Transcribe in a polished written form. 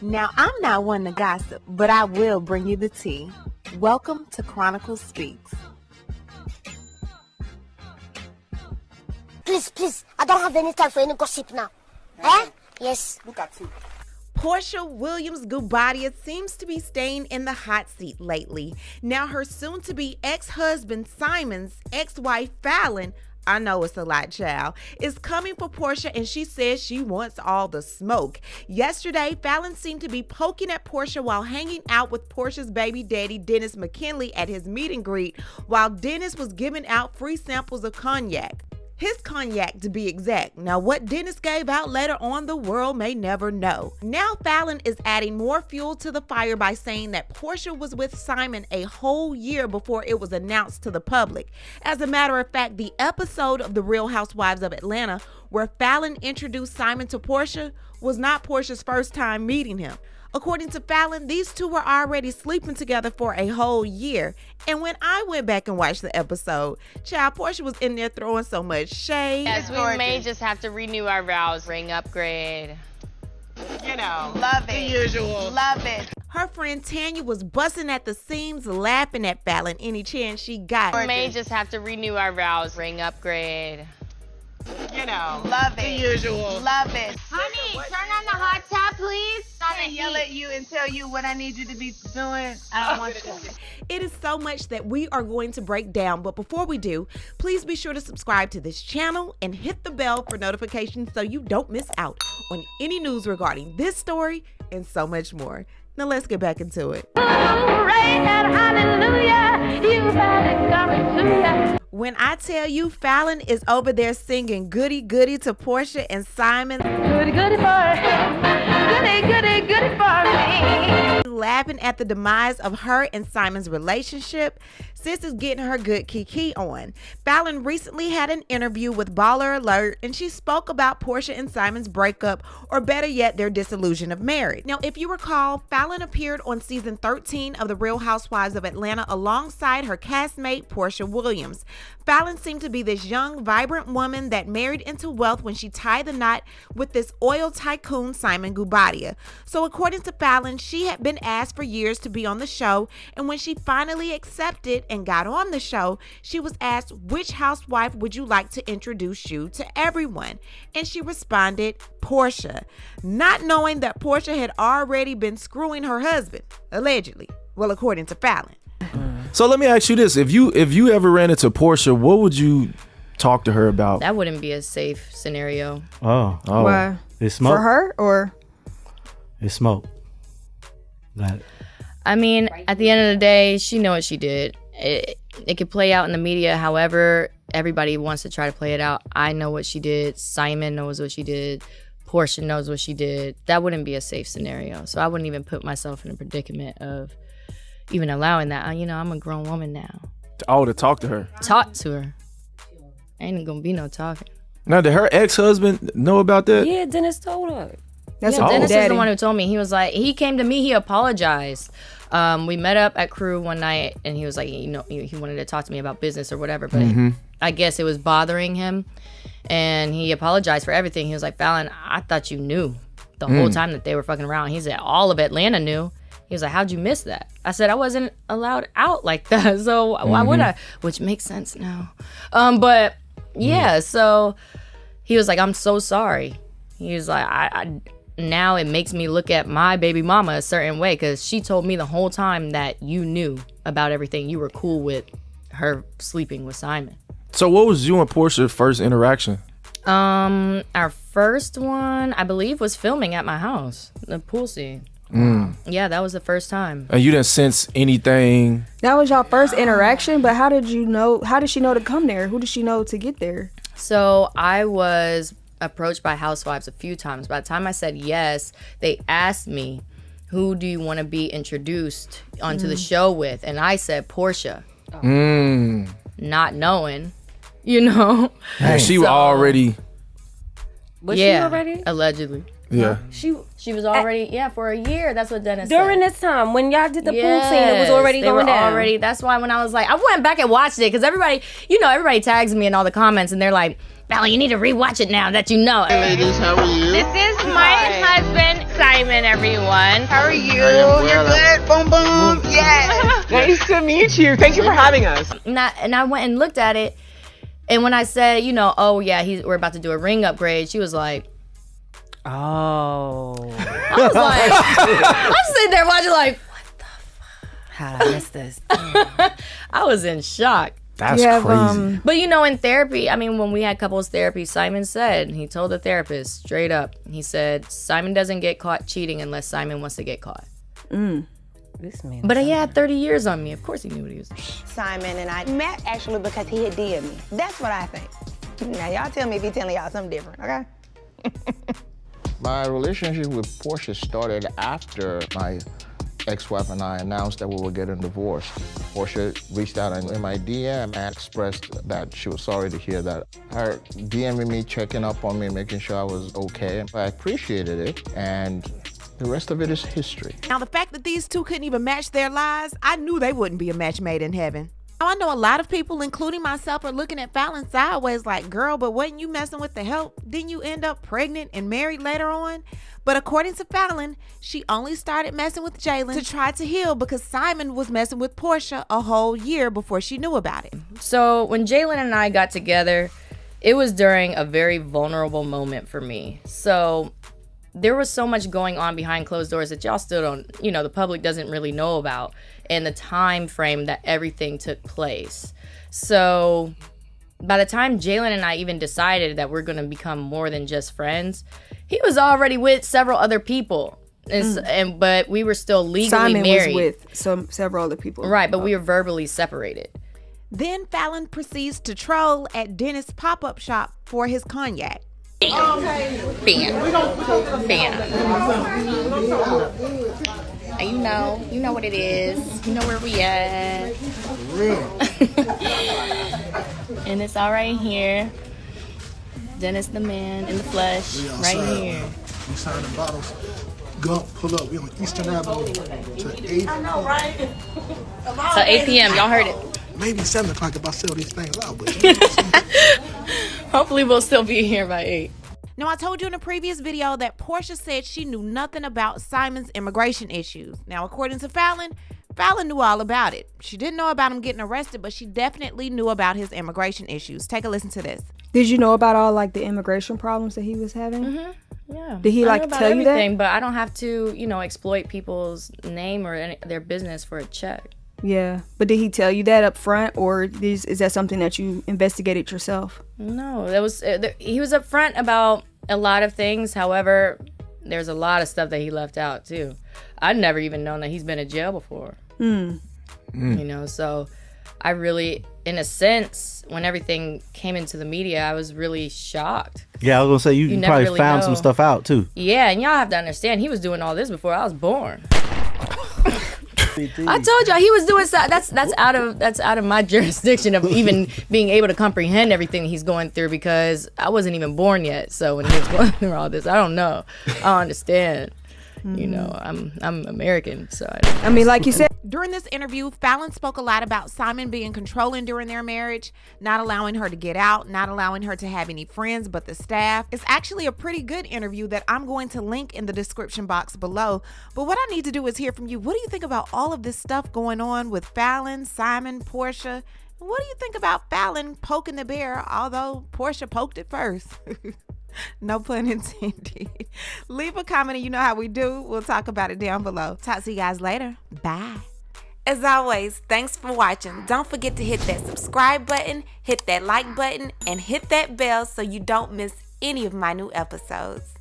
Now, I'm not one to gossip, but I will bring you the tea. Welcome to Chronicle Speaks. Please, I don't have any time for any gossip now. Eh? Yes. Look at you. Porsha Williams Guobadia seems to be staying in the hot seat lately. Now her soon-to-be ex-husband Simon's ex-wife Fallon, I know it's a lot, child, is coming for Porsha, and she says she wants all the smoke. Yesterday, Fallon seemed to be poking at Porsha while hanging out with Porsha's baby daddy, Dennis McKinley, at his meet and greet, while Dennis was giving out free samples of cognac. His cognac, to be exact. Now, what Dennis gave out later on, the world may never know. Now, Fallon is adding more fuel to the fire by saying that Porsha was with Simon a whole year before it was announced to the public. As a matter of fact, the episode of The Real Housewives of Atlanta where Fallon introduced Simon to Porsha was not Porsha's first time meeting him. According to Fallon, these two were already sleeping together for a whole year. And when I went back and watched the episode, child, Porsha was in there throwing so much shade. Yes, we may just have to renew our vows, ring upgrade. You know, Love the it. usual. Love it. Her friend Tanya was busting at the seams, laughing at Fallon any chance she got. We may just have to renew our vows, ring upgrade. You know, Love the it. usual. Love it. Honey, turn on the hot tap, please. I yell at you and tell you what I need you to be doing. I don't want you. It is so much that we are going to break down, but before we do, please be sure to subscribe to this channel and hit the bell for notifications so you don't miss out on any news regarding this story and so much more. Now let's get back into it. When I tell you Fallon is over there singing goody goody to Porsha and Simon, goody goody for me, laughing at the demise of her and Simon's relationship, sis is getting her good kiki on. Fallon recently had an interview with Baller Alert, and she spoke about Porsha and Simon's breakup, or better yet, their disillusion of marriage. Now, if you recall, Fallon appeared on season 13 of The Real Housewives of Atlanta alongside her castmate Porsha Williams. Fallon seemed to be this young, vibrant woman that married into wealth when she tied the knot with this oil tycoon Simon Guobadia. So according to Fallon, she had been asked for years to be on the show, and when she finally accepted and got on the show, she was asked, which housewife would you like to introduce you to everyone? And she responded, Porsha, not knowing that Porsha had already been screwing her husband, allegedly. Well, according to Fallon. So let me ask you this: if you ever ran into Porsha, what would you talk to her about? That wouldn't be a safe scenario. Oh. Why? It's smoke. For her, or? It's smoke. That. I mean, at the end of the day, she know what she did. It could play out in the media however everybody wants to try to play it out. I know what she did. Simon knows what she did. Porsha knows what she did. That wouldn't be a safe scenario. So I wouldn't even put myself in a predicament of even allowing that. You know, I'm a grown woman now. Oh, to talk to her. Talk to her. Ain't gonna be no talking. Now, did her ex-husband know about that? Yeah, Dennis told her. That's what Dennis is daddy. the one who told me. He was like, he came to me, he apologized. We met up at Crew one night, and he was like, you know, he wanted to talk to me about business or whatever, but I guess it was bothering him, and he apologized for everything. He was like, Fallon, I thought you knew the whole time that they were fucking around. He said, all of Atlanta knew. He was like, how'd you miss that? I said, I wasn't allowed out like that, so why would I? Which makes sense now. But yeah, so he was like, I'm so sorry. He was like, I now it makes me look at my baby mama a certain way, because she told me the whole time that you knew about everything. You were cool with her sleeping with Simon. So what was you and Porsha's first interaction? Our first one, I believe, was filming at my house, the pool scene. Yeah, that was the first time. And you didn't sense anything? That was y'all first interaction, but how did you know? How did she know to come there? Who did she know to get there? So I was approached by housewives a few times. By the time I said yes, they asked me, who do you want to be introduced onto the show with? And I said Porsha. Not knowing, you know. And she was already... Was she already? Allegedly. Yeah. She was already, for a year. That's what Dennis during said. this time when y'all did the pool scene, it was already going down. That's why when I was like, I went back and watched it, because everybody tags me in all the comments, and they're like, Fallon, you need to rewatch it now that you know. Hey ladies, how are you? This is my husband, Simon. Simon, everyone. How are you? You're good? Boom, boom. Yes. Nice to meet you. Thank you for having us. And I went and looked at it, and when I said, you know, oh yeah, we're about to do a ring upgrade, she was like, oh. I was like, I'm sitting there watching like, what the fuck? How did I miss this? I was in shock. That's crazy. But you know, in therapy, I mean, when we had couples therapy, Simon said, he told the therapist straight up, he said, Simon doesn't get caught cheating unless Simon wants to get caught. This man. But he had 30 years on me. Of course he knew what he was doing. Simon and I met actually because he had DM'd me. That's what I think. Now y'all tell me if he's telling y'all something different, okay? My relationship with Porsha started after my ex-wife and I announced that we were getting divorced. Porsha reached out in my DM and expressed that she was sorry to hear that. Her DMing me, checking up on me, making sure I was okay. I appreciated it, and the rest of it is history. Now, the fact that these two couldn't even match their lives, I knew they wouldn't be a match made in heaven. Now, I know a lot of people, including myself, are looking at Fallon sideways like, girl, but wasn't you messing with the help? Didn't you end up pregnant and married later on? But according to Fallon, she only started messing with Jalen to try to heal because Simon was messing with Porsha a whole year before she knew about it. So when Jalen and I got together, it was during a very vulnerable moment for me. So there was so much going on behind closed doors that y'all still don't, you know, the public doesn't really know about, and the time frame that everything took place. So by the time Jalen and I even decided that we're going to become more than just friends, he was already with several other people. But we were still legally Simon married. was with several other people. Right, but we were verbally separated. Then Fallon proceeds to troll at Dennis' pop-up shop for his cognac. Bam. You know what it is. You know where we at. And it's all right here. Dennis the man in the flesh, right here. We signed the bottles. Go pull up. We on Eastern Avenue to 8. I know, right? So 8 p.m. Y'all heard it. Maybe 7 o'clock if I sell these things out. But hopefully we'll still be here by 8. Now, I told you in a previous video that Porsha said she knew nothing about Simon's immigration issues. Now, according to Fallon, Fallon knew all about it. She didn't know about him getting arrested, but she definitely knew about his immigration issues. Take a listen to this. Did you know about all like the immigration problems that he was having? Yeah. Did he like tell you that? But I don't have to, you know, exploit people's name or their business for a check. Yeah, but did he tell you that up front, or is that something that you investigated yourself? No, he was upfront about a lot of things. However, there's a lot of stuff that he left out too. I'd never even known that he's been in jail before. You know, so I really, in a sense, when everything came into the media, I was really shocked. Yeah, I was gonna say you probably really found some stuff out too. Yeah, and y'all have to understand, he was doing all this before I was born. I told y'all he was doing that's out of my jurisdiction of even being able to comprehend everything he's going through, because I wasn't even born yet. So when he was going through all this, I don't know. I don't understand. You know, I'm American, so I mean, like you said. During this interview, Fallon spoke a lot about Simon being controlling during their marriage, not allowing her to get out, not allowing her to have any friends but the staff. It's actually a pretty good interview that I'm going to link in the description box below. But what I need to do is hear from you. What do you think about all of this stuff going on with Fallon, Simon, Porsha? What do you think about Fallon poking the bear, although Porsha poked it first? No pun intended. Leave a comment and you know how we do. We'll talk about it down below. Talk to you guys later. Bye. As always, thanks for watching. Don't forget to hit that subscribe button, hit that like button, and hit that bell so you don't miss any of my new episodes.